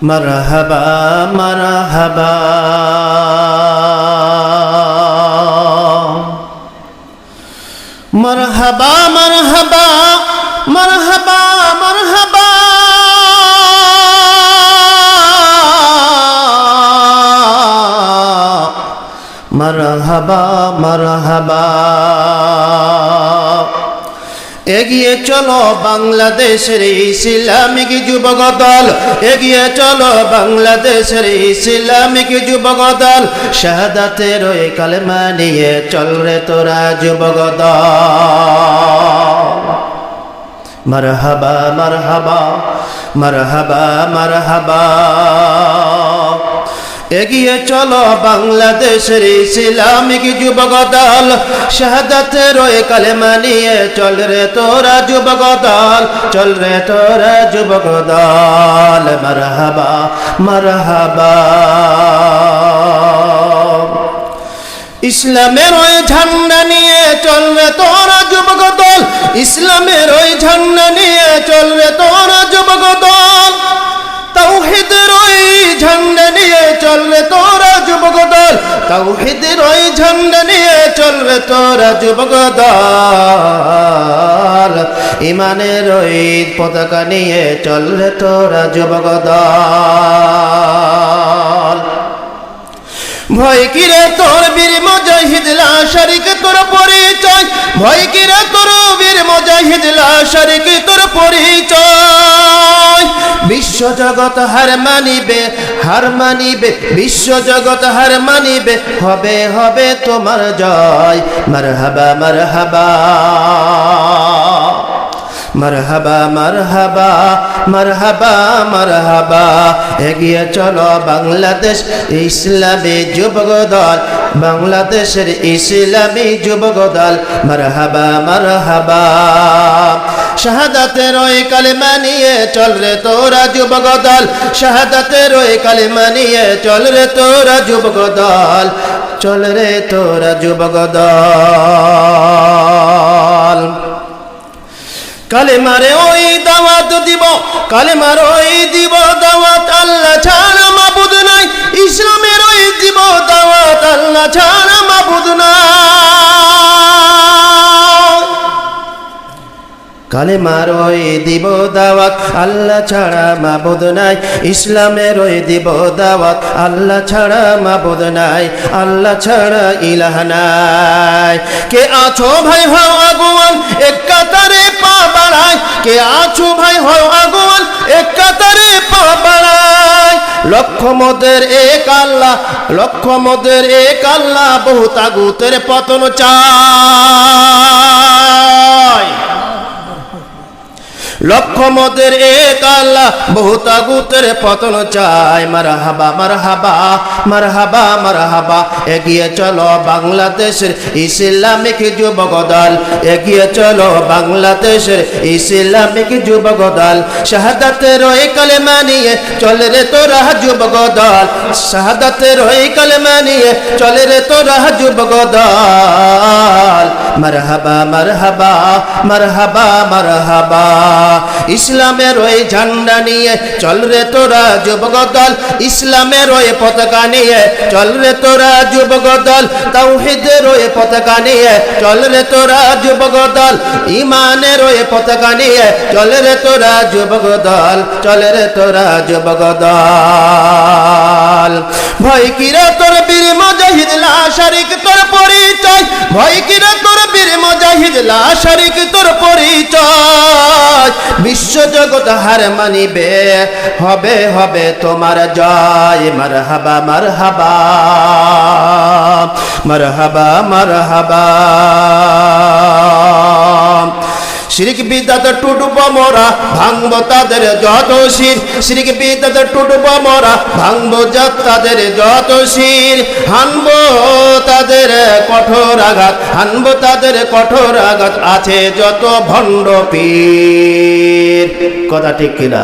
মারহাবা মারহাবা মারহাবা মারহাবা মারহাবা মারহাবা মারহাবা মারহাবা। এগিয়ে চলো বাংলাদেশের ইসলামিক যুবক দল, এগিয়ে চলো বাংলাদেশের ইসলামিক যুবক দল, শাহাদাতের ওই কালেমা নিয়ে চল রে তোরা যুবক দল। মারহাবা মারহাবা মারহাবা মারহাবা। এগিয়ে চলো বাংলাদেশের ইসলামিক যুবক দল, শাহাদাতের ওই কালেমা নিয়ে চল রে তোরা যুবক দল, চল রে তোরা যুবক দল। মারহাবা মারহাবা। ইসলামের ওই ঝান্ডা নিয়ে চল রে তোরা যুবক দল, ইসলামের ওই ঝান্ডা নিয়ে চল রে তোরা যুবক দল। তাওহীদের ওই ঝান্ডা নিয়ে চল রে তোরা যুবক দল, তাওহীদের ওই ঝান্ডা নিয়ে চল রে তোরা যুবক দল। ঈমানের ওই পতাকা নিয়ে চল রে তোরা যুবক দল। ভয় কিরে তোর বীর মুজাহিদ লাশরিক তোর পরিচয়, ভয় কিরে তোর বীর মুজাহিদ লাশরিক তোর পরিচয়। বিশ্ব জগৎ হার মানিবে, হার মানিবে, বিশ্ব জগৎ হার মানিবে, হবে হবে তোমার জয়। মারহাবা মারহাবা মারহাবা মারহাবা মারহাবা মারহাবা। এগিয়ে চলো বাংলাদেশ ইসলামী যুবক দল, বাংলাদেশের ইসলামী যুবক দল। মারহাবা মারহাবা। শাহাদাতের ওই কালেমা নিয়ে চল রে তোরা যুবক দল, শাহাদাতের ওই কালেমা নিয়ে চল রে তোরা যুবক দল, চল রে তোরা যুবক দল। কালেমারে ওই দাওয়াত দিব, কালেমার ওই দিব দাওয়াত, আল্লাহ ছাড়া মাবুদ নাই। ইসলামের ওই দিব দাওয়াত, আল্লাহ ছাড়া মাবুদ নাই। কালেমার ওই দিব দাওয়াত, আল্লাহ ছাড়া মাবুদ নাই। ইসলামের ওই দিব দাওয়াত, আল্লাহ ছাড়া মাবুদ নাই, আল্লাহ ছাড়া ইলাহ নাই। কে আছো ভাই হও আগুয়ান, এক কাতারে পা বাড়ায়। কে আছো ভাই হও আগুয়ান, এক কাতারে পা বাড়ায়। লক্ষ মদের এক আল্লাহ, লক্ষ মদের এক আল্লাহ, বহু তাগুতের পতন চায়। লক্ষ মদের এক আল্লাহ, বহু তাগুতের পতন চায়। মারহাবা মারহাবা মারহাবা মারহাবা। এগিয়ে চলো বাংলাদেশের ইসলামিক যুবক দল, এগিয়ে চলো বাংলাদেশের ইসলামিক যুবক দল। শাহাদাতের ওই কালেমা নিয়ে চল রে তোরা যুবক দল, শাহাদাতের ওই কালেমা নিয়ে চল রে তোরা যুবক দল। মারহাবা মারহাবা মারহাবা মারহাবা। ইসলামের ওই ঝান্ডা নিয়ে চল রে তোরা যুবক দল, ইসলামের ওই পতাকা নিয়ে চল রে তোরা যুবক দল। তাওহীদের ওই পতাকা নিয়ে চল রে তোরা যুবক দল, ঈমানের ওই পতাকা নিয়ে চল রে তোরা যুবক দল, চল রে তোরা যুবক দল। ভয় কিরে তোর বীর মুজাহিদ লাশরিক তোর পরিচয়, ভয় কিরে তোর বীর মুজাহিদ লাশরিক তোর পরিচয়। বিশ্ব জগৎ হার মানিবে, হবে হবে তোমার জয়। মারহাবা মারহাবা মারহাবা মারহাবা। শিরক বিদআত টুটব মোরা, ভাঙব তাদের যত শির। শিরক বিদআত টুটব মোরা, ভাঙব তাদের যত শির। হানব তাদের কঠোর আঘাত, হানব তাদের কঠোর আঘাত। আছে যত ভণ্ড পীর, কথা ঠিক কিনা?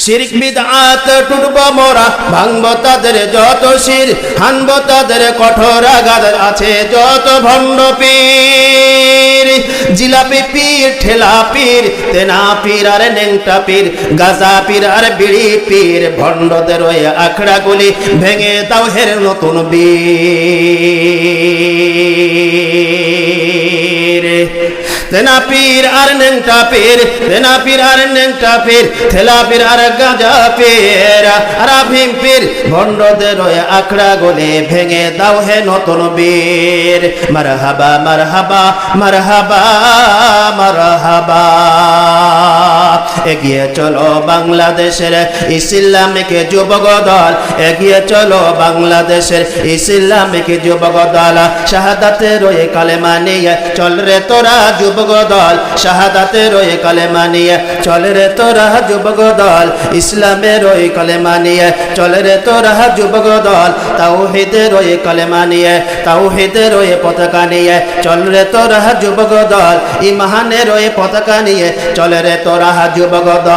শিরক বিদআত টুটব মোরা, ভাঙব তাদের যত শির, হানব তাদের কঠোর আঘাত, আছে যত ভণ্ড পীর। জিলাপি পীর, ঠেলা পীর, তেনা পীর আর নেংটা পীর, গাজা পীর আর বিড়ি পীর, ভণ্ডদের ওই আখড়া গুলি ভেঙে দাও হের নতুন বীর। তেনা পীর আর নেংটা পীর, তেনা পীর আর নেংটা পীর, ঠেলা পীর আর গাজা পীর আর আফিম পীর, ভণ্ডদের ওই আখড়া গুলি ভেঙে দাও হে নতুন বীর। মারহাবা মারহাবা মারহাবা মারহাবা। এগিয়ে চলো বাংলাদেশের ইসলামিক যুবক দল, এগিয়ে চলো বাংলাদেশের ইসলামিক যুবক দল, শাহাদাতের ওই কালেমা নিয়ে চল রে তোরা যুবক দল, শাহাদাতের ওই কালেমা নিয়ে চল রে তোরা যুবক দল, ইসলামের ওই কালেমা নিয়ে চল রে তোরা যুবক দল, তাওহীদের ওই কালেমা নিয়ে, তাওহীদের ওই পতাকা নিয়ে চল রে তোরা যুবক দল, ঈমানের ওই পতাকা নিয়ে চল রে তোরা যুবক দল।